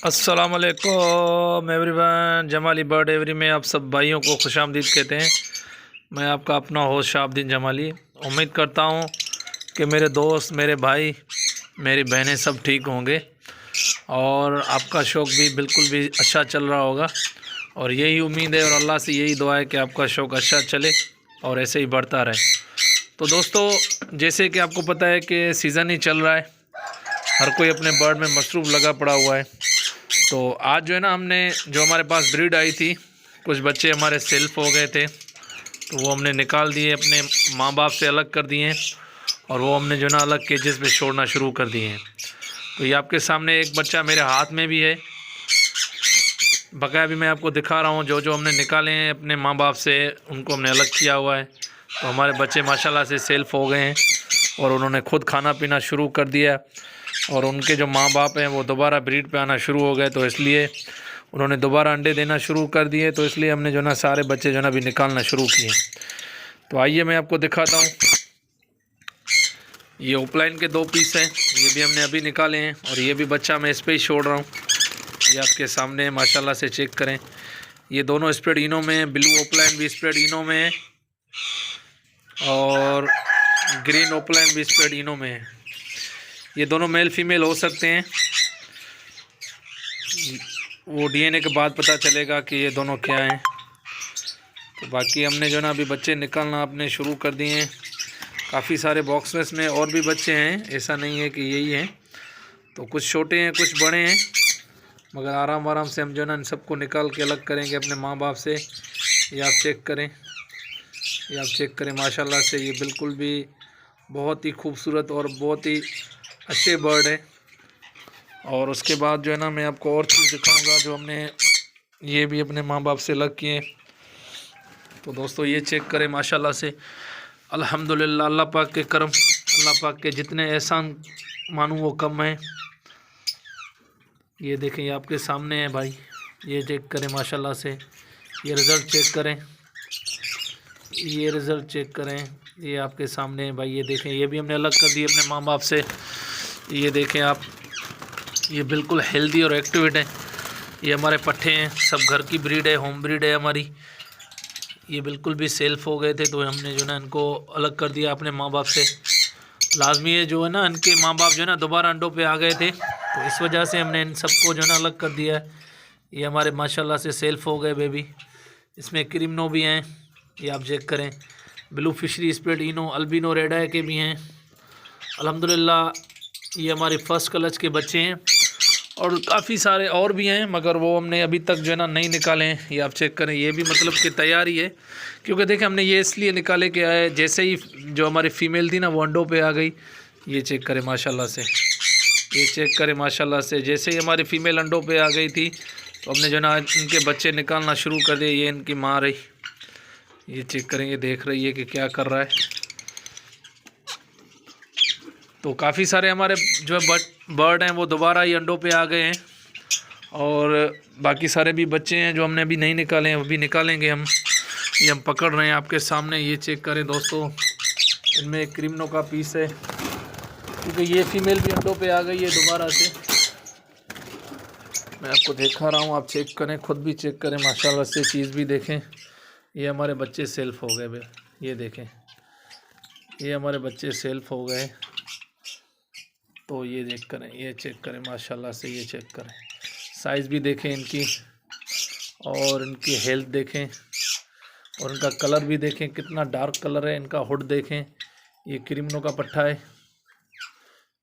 अस्सलाम वालेकुम everyone. Jamali bird every में आप सब भाइयों को खुशामदीद कहते हैं। मैं आपका अपना होस्ट शाहबुद्दीन जमाली। उम्मीद करता हूँ कि मेरे दोस्त, मेरे भाई, मेरी बहनें सब ठीक होंगे और आपका शौक़ भी बिल्कुल भी अच्छा चल रहा होगा। और यही उम्मीद है और अल्लाह से यही दुआ है कि आपका शौक़ अच्छा चले और ऐसे ही बढ़ता रहे। तो दोस्तों, जैसे कि आपको पता है कि सीज़न ही चल रहा है, हर कोई अपने बर्ड में मसरूफ़ लगा पड़ा हुआ है। तो आज जो है ना, हमने जो हमारे पास ब्रीड आई थी, कुछ बच्चे हमारे सेल्फ हो गए थे, तो वो हमने निकाल दिए, अपने माँ बाप से अलग कर दिए और वो हमने जो ना अलग केजेस में छोड़ना शुरू कर दिए हैं। तो ये आपके सामने एक बच्चा मेरे हाथ में भी है, बकाया भी मैं आपको दिखा रहा हूँ। जो जो हमने निकाले हैं अपने माँ बाप से, उनको हमने अलग किया हुआ है। तो हमारे बच्चे माशाल्लाह से सेल्फ हो गए हैं और उन्होंने खुद खाना पीना शुरू कर दिया। और उनके जो माँ बाप हैं वो दोबारा ब्रीड पे आना शुरू हो गए, तो इसलिए उन्होंने दोबारा अंडे देना शुरू कर दिए। तो इसलिए हमने जो ना सारे बच्चे जो ना अभी निकालना शुरू किए। तो आइए मैं आपको दिखाता हूँ। ये ओपलाइन के 2 पीस हैं, ये भी हमने अभी निकाले हैं और ये भी बच्चा मैं इस पर ही छोड़ रहा हूँ। ये आपके सामने माशाल्लाह से चेक करें। ये दोनों स्प्रेड इनो में हैं, ब्लू ओपलाइन भी स्प्रेड इनो में है और ग्रीन ओपलाइन भी स्प्रेड इनो में है। ये दोनों मेल फीमेल हो सकते हैं, वो डीएनए के बाद पता चलेगा कि ये दोनों क्या हैं। तो बाकी हमने जो ना अभी बच्चे निकालना अपने शुरू कर दिए हैं। काफ़ी सारे बॉक्सेस में और भी बच्चे हैं, ऐसा नहीं है कि यही हैं। तो कुछ छोटे हैं, कुछ बड़े हैं, मगर आराम आराम से हम जो ना इन सबको निकाल के अलग करेंगे अपने माँ बाप से। ये आप चेक करें, ये आप चेक करें माशाल्लाह से। ये बिल्कुल भी बहुत ही खूबसूरत और बहुत ही अच्छे बर्ड है। और उसके बाद जो है ना, मैं आपको और चीज़ दिखाऊंगा जो हमने ये भी अपने माँ बाप से अलग किए। तो दोस्तों, ये चेक करें माशाल्लाह से। अल्हम्दुलिल्लाह, अल्लाह पाक के करम, अल्लाह पाक के जितने एहसान मानूँ वो कम है। ये देखें, ये आपके सामने है भाई, ये चेक करें माशाल्लाह से। ये रिज़ल्ट चेक करें, ये रिज़ल्ट चेक करें, ये आपके सामने है भाई। ये देखें, ये भी हमने अलग कर दिए अपने माँ बाप से। ये देखें आप, ये बिल्कुल हेल्दी और एक्टिवेट है। ये हमारे पट्ठे हैं, सब घर की ब्रीड है, होम ब्रीड है हमारी। ये बिल्कुल भी सेल्फ हो गए थे, तो हमने जो ना इनको अलग कर दिया अपने माँ बाप से। लाजमी है जो है ना, इनके माँ बाप जो है ना दोबारा अंडों पे आ गए थे, तो इस वजह से हमने इन सबको जो है ना अलग कर दिया है। ये हमारे माशाल्लाह से सेल्फ हो गए बेबी। इसमें क्रीमनो भी हैं, ये आप चेक करें। ब्लू फिशरी स्प्रेड इनो अल्बिनो रेड आई के भी हैं। अल्हम्दुलिल्लाह, ये हमारे फर्स्ट क्लच के बच्चे हैं और काफ़ी सारे और भी हैं, मगर वो हमने अभी तक जो है ना नहीं निकाले हैं। ये आप चेक करें, ये भी मतलब कि तैयारी है, क्योंकि देखें हमने ये इसलिए निकाले कि आए जैसे ही जो हमारी फ़ीमेल थी ना वो अंडों पे आ गई। ये चेक करें माशाल्लाह से, ये चेक करें माशाल्लाह से। जैसे ही हमारी फ़ीमेल अंडों पे आ गई थी, तो हमने जो ना इनके बच्चे निकालना शुरू कर दिए। ये इनकी माँ रही, ये चेक करें, ये देख रही है कि क्या कर रहा है। तो काफ़ी सारे हमारे जो बर्ड हैं वो दोबारा ही अंडों पे आ गए हैं और बाकी सारे भी बच्चे हैं जो हमने अभी नहीं निकाले हैं, वो भी निकालेंगे हम। ये हम पकड़ रहे हैं आपके सामने, ये चेक करें दोस्तों। इनमें एक क्रीमनो का पीस है, क्योंकि ये फीमेल भी अंडों पे आ गई है दोबारा से। मैं आपको दिखा रहा हूँ, आप चेक करें, खुद भी चेक करें माशाल्लाह से, चीज़ भी देखें। ये हमारे बच्चे सेल्फ हो गए बे, ये देखें, ये हमारे बच्चे सेल्फ हो गए। तो ये चेक करें, ये चेक करें माशाल्लाह से, ये चेक करें, साइज़ भी देखें इनकी और इनकी हेल्थ देखें और इनका कलर भी देखें, कितना डार्क कलर है। इनका हुड देखें, ये क्रीमनो का पट्ठा है,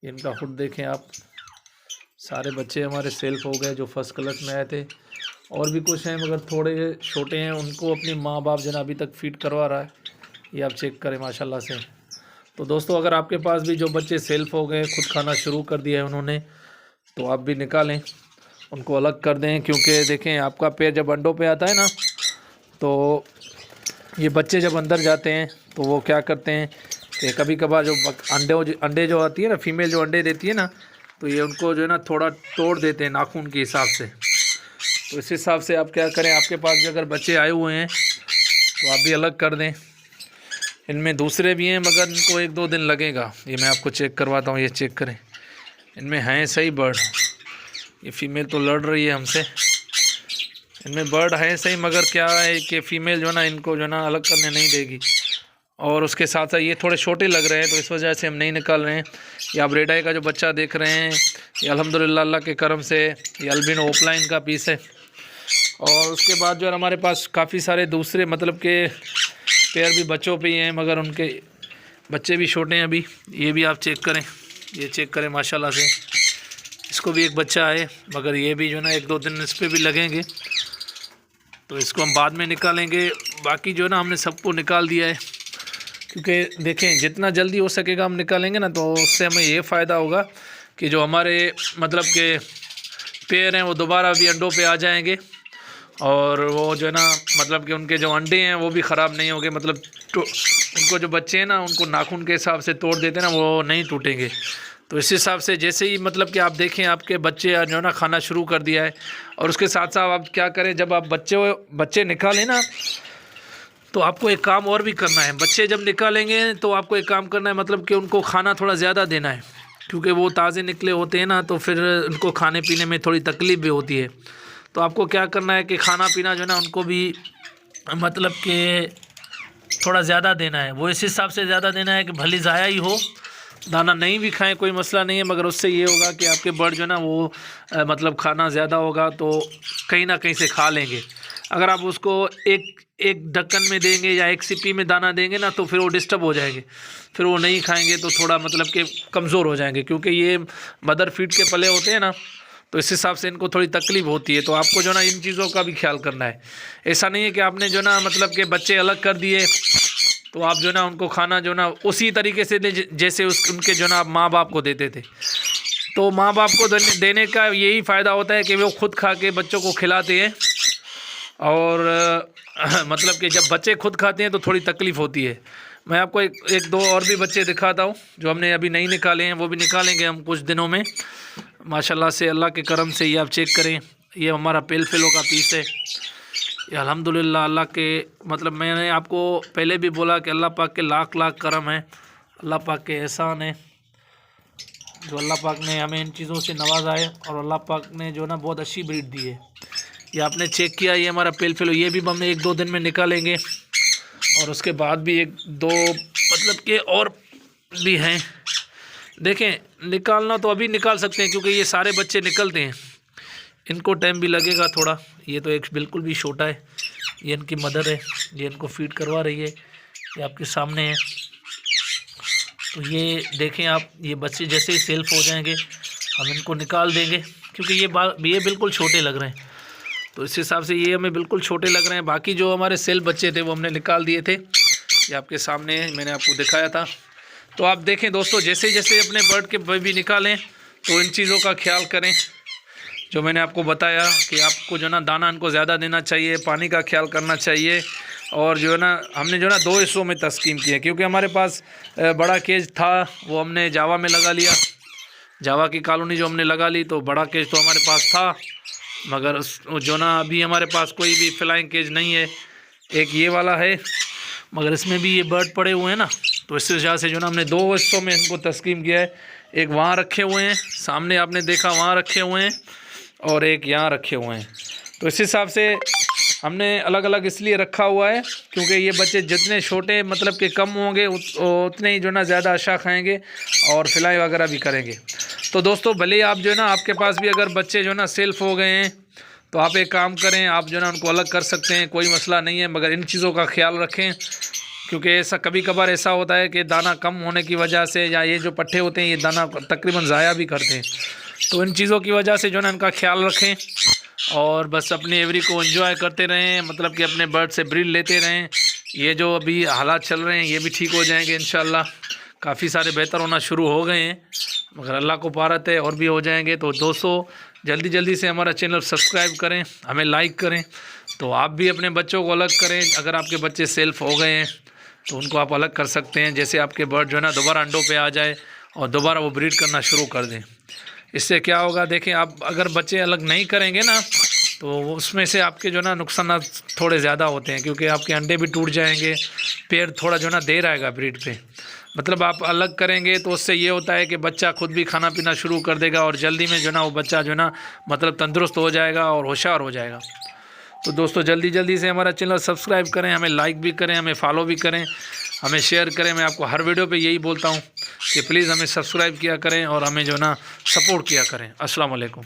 इनका हुड देखें आप। सारे बच्चे हमारे सेल्फ हो गए जो फर्स्ट क्लच में आए थे। और भी कुछ हैं मगर थोड़े छोटे हैं, उनको अपनी माँ बाप जो ना अभी तक फीड करवा रहा है। ये आप चेक करें माशाल्लाह से। तो दोस्तों, अगर आपके पास भी जो बच्चे सेल्फ हो गए, खुद खाना शुरू कर दिया है उन्होंने, तो आप भी निकालें, उनको अलग कर दें। क्योंकि देखें, आपका पैर जब अंडों पे आता है ना, तो ये बच्चे जब अंदर जाते हैं तो वो क्या करते हैं कि कभी कभार जो अंडे जो आती है ना, फीमेल जो अंडे देती है ना, तो ये उनको जो है ना थोड़ा तोड़ देते हैं नाखून के हिसाब से। तो इस हिसाब से आप क्या करें, आपके पास भी अगर बच्चे आए हुए हैं तो आप भी अलग कर दें। इनमें दूसरे भी हैं मगर इनको 1-2 दिन लगेगा। ये मैं आपको चेक करवाता हूँ, ये चेक करें, इनमें हैं सही बर्ड, ये फीमेल तो लड़ रही है हमसे। इनमें बर्ड है सही, मगर क्या है कि फ़ीमेल जो है ना इनको जो है ना अलग करने नहीं देगी। और उसके साथ साथ ये थोड़े छोटे लग रहे हैं, तो इस वजह से हम नहीं निकाल रहे हैं। ये आप रेड आई का जो बच्चा देख रहे हैं, ये अल्हम्दुलिल्लाह अल्लाह के करम से ये अल्बिनो ओपलाइन का पीस है। और उसके बाद जो है हमारे पास काफ़ी सारे दूसरे मतलब के पेयर भी बच्चों पे ही हैं, मगर उनके बच्चे भी छोटे हैं अभी। ये भी आप चेक करें, ये चेक करें माशाल्लाह से, इसको भी एक बच्चा है, मगर ये भी जो है ना 1-2 दिन इस पर भी लगेंगे, तो इसको हम बाद में निकालेंगे। बाकी जो है ना हमने सबको निकाल दिया है, क्योंकि देखें जितना जल्दी हो सकेगा हम निकालेंगे ना, तो उससे हमें ये फ़ायदा होगा कि जो हमारे मतलब के पेयर हैं वो दोबारा भी अंडों पे आ जाएंगे। और वो जो है ना मतलब कि उनके जो अंडे हैं वो भी ख़राब नहीं होंगे, मतलब उनको जो बच्चे हैं ना उनको नाखून के हिसाब से तोड़ देते हैं ना, वो नहीं टूटेंगे। तो इस हिसाब से जैसे ही मतलब कि आप देखें आपके बच्चे जो है ना खाना शुरू कर दिया है, और उसके साथ साथ आप क्या करें, जब आप बच्चे निकालें ना, तो आपको एक काम और भी करना है। बच्चे जब निकालेंगे तो आपको एक काम करना है, मतलब कि उनको खाना थोड़ा ज़्यादा देना है, क्योंकि वो ताज़े निकले होते हैं ना, तो फिर उनको खाने पीने में थोड़ी तकलीफ़ भी होती है। तो आपको क्या करना है कि खाना पीना जो है ना उनको भी मतलब कि थोड़ा ज़्यादा देना है। वो इस हिसाब से ज़्यादा देना है कि भले ज़ाया ही हो, दाना नहीं भी खाएं कोई मसला नहीं है, मगर उससे ये होगा कि आपके बर्ड जो है ना वो मतलब खाना ज़्यादा होगा तो कहीं ना कहीं से खा लेंगे। अगर आप उसको एक ढक्कन में देंगे या एक सिपी में दाना देंगे ना, तो फिर वो डिस्टर्ब हो जाएंगे, फिर वो नहीं खाएंगे, तो थोड़ा मतलब कि कमज़ोर हो जाएंगे, क्योंकि ये मदर फीड के पले होते हैं ना, तो इस हिसाब से इनको थोड़ी तकलीफ़ होती है। तो आपको जो ना इन चीज़ों का भी ख्याल करना है। ऐसा नहीं है कि आपने जो ना मतलब कि बच्चे अलग कर दिए तो आप जो ना उनको खाना जो ना उसी तरीके से दे जैसे उनके जो ना माँ बाप को देते थे। तो माँ बाप को देने का यही फ़ायदा होता है कि वो खुद खा के बच्चों को खिलाते हैं। और मतलब कि जब बच्चे खुद खाते हैं तो थोड़ी तकलीफ़ होती है। मैं आपको एक दो और भी बच्चे दिखाता हूँ जो हमने अभी नहीं निकाले हैं, वो भी निकालेंगे हम कुछ दिनों में माशाल्लाह से, अल्लाह के करम से। ये आप चेक करें, ये हमारा पेल फेलो का पीस है। ये अल्हम्दुलिल्लाह अल्लाह के मतलब मैंने आपको पहले भी बोला कि अल्लाह पाक के लाख लाख करम है, अल्लाह पाक के एहसान है, जो अल्लाह पाक ने हमें इन चीज़ों से नवाजा है। और अल्लाह पाक ने जो ना बहुत अच्छी ब्रीड दी है। ये आपने चेक किया, ये हमारा पेल फेलो, ये भी हम 1-2 दिन में निकालेंगे। और उसके बाद भी 1-2 मतलब के और भी हैं। देखें निकालना तो अभी निकाल सकते हैं, क्योंकि ये सारे बच्चे निकलते हैं, इनको टाइम भी लगेगा थोड़ा। ये तो एक बिल्कुल भी छोटा है, ये इनकी मदर है, ये इनको फीड करवा रही है, ये आपके सामने है। तो ये देखें आप, ये बच्चे जैसे ही सेल्फ हो जाएंगे हम इनको निकाल देंगे, क्योंकि ये बिल्कुल छोटे लग रहे हैं। तो इस हिसाब से ये हमें बिल्कुल छोटे लग रहे हैं। बाकी जो हमारे सेल्फ बच्चे थे वो हमने निकाल दिए थे, ये आपके सामने है, मैंने आपको दिखाया था। तो आप देखें दोस्तों, जैसे जैसे अपने बर्ड के बेबी निकालें तो इन चीज़ों का ख्याल करें, जो मैंने आपको बताया कि आपको जो ना दाना इनको ज़्यादा देना चाहिए, पानी का ख्याल करना चाहिए। और जो है ना हमने जो ना 2 हिस्सों में तस्कीम किया, क्योंकि हमारे पास बड़ा केज था, वो हमने जावा में लगा लिया, जावा की कॉलोनी जो हमने लगा ली, तो बड़ा केज तो हमारे पास था, मगर जो ना अभी हमारे पास कोई भी फ्लाइंग केज नहीं है। एक ये वाला है, मगर इसमें भी ये बर्ड पड़े हुए हैं ना, तो इस वजह से जो ना हमने 2 हिस्सों में इनको तस्कीम किया है। एक वहाँ रखे हुए हैं, सामने आपने देखा वहाँ रखे हुए हैं, और एक यहाँ रखे हुए हैं। तो इस हिसाब से हमने अलग अलग इसलिए रखा हुआ है, क्योंकि ये बच्चे जितने छोटे मतलब कि कम होंगे उतने ही जो ना ज़्यादा आशा खाएंगे और फ्लाई वगैरह भी करेंगे। तो दोस्तों भले आप जो है ना आपके पास भी अगर बच्चे जो ना सेल्फ हो गए हैं, तो आप एक काम करें, आप जो ना उनको अलग कर सकते हैं, कोई मसला नहीं है, मगर इन चीज़ों का ख्याल रखें, क्योंकि ऐसा कभी कभार ऐसा होता है कि दाना कम होने की वजह से, या ये जो पट्ठे होते हैं ये दाना तकरीबन ज़ाया भी करते हैं। तो इन चीज़ों की वजह से जो ना इनका ख्याल रखें, और बस अपनी एवरी को एंजॉय करते रहें, मतलब कि अपने बर्ड से ब्रीड लेते रहें। ये जो अभी हालात चल रहे हैं ये भी ठीक हो जाएंगे इंशाल्लाह, काफ़ी सारे बेहतर होना शुरू हो गए हैं, मगर अल्लाह को पारत है और भी हो जाएंगे। तो दोस्तों जल्दी जल्दी से हमारा चैनल सब्सक्राइब करें, हमें लाइक करें, तो आप भी अपने बच्चों को अलग करें। अगर आपके बच्चे सेल्फ हो गए हैं तो उनको आप अलग कर सकते हैं, जैसे आपके बर्ड जो है ना दोबारा अंडों पे आ जाए और दोबारा वो ब्रीड करना शुरू कर दें। इससे क्या होगा, देखें आप अगर बच्चे अलग नहीं करेंगे ना, तो उसमें से आपके जो ना नुकसान थोड़े ज़्यादा होते हैं, क्योंकि आपके अंडे भी टूट जाएंगे, पेड़ थोड़ा जो ना देर आएगा ब्रीड पे। मतलब आप अलग करेंगे तो उससे ये होता है कि बच्चा खुद भी खाना पीना शुरू कर देगा और जल्दी में जो ना वो बच्चा जो ना मतलब तंदुरुस्त हो जाएगा और होशियार हो जाएगा। तो दोस्तों जल्दी जल्दी से हमारा चैनल सब्सक्राइब करें, हमें लाइक भी करें, हमें फॉलो भी करें, हमें शेयर करें। मैं आपको हर वीडियो पे यही बोलता हूँ कि प्लीज़ हमें सब्सक्राइब किया करें और हमें जो ना सपोर्ट किया करें। अस्सलाम वालेकुम।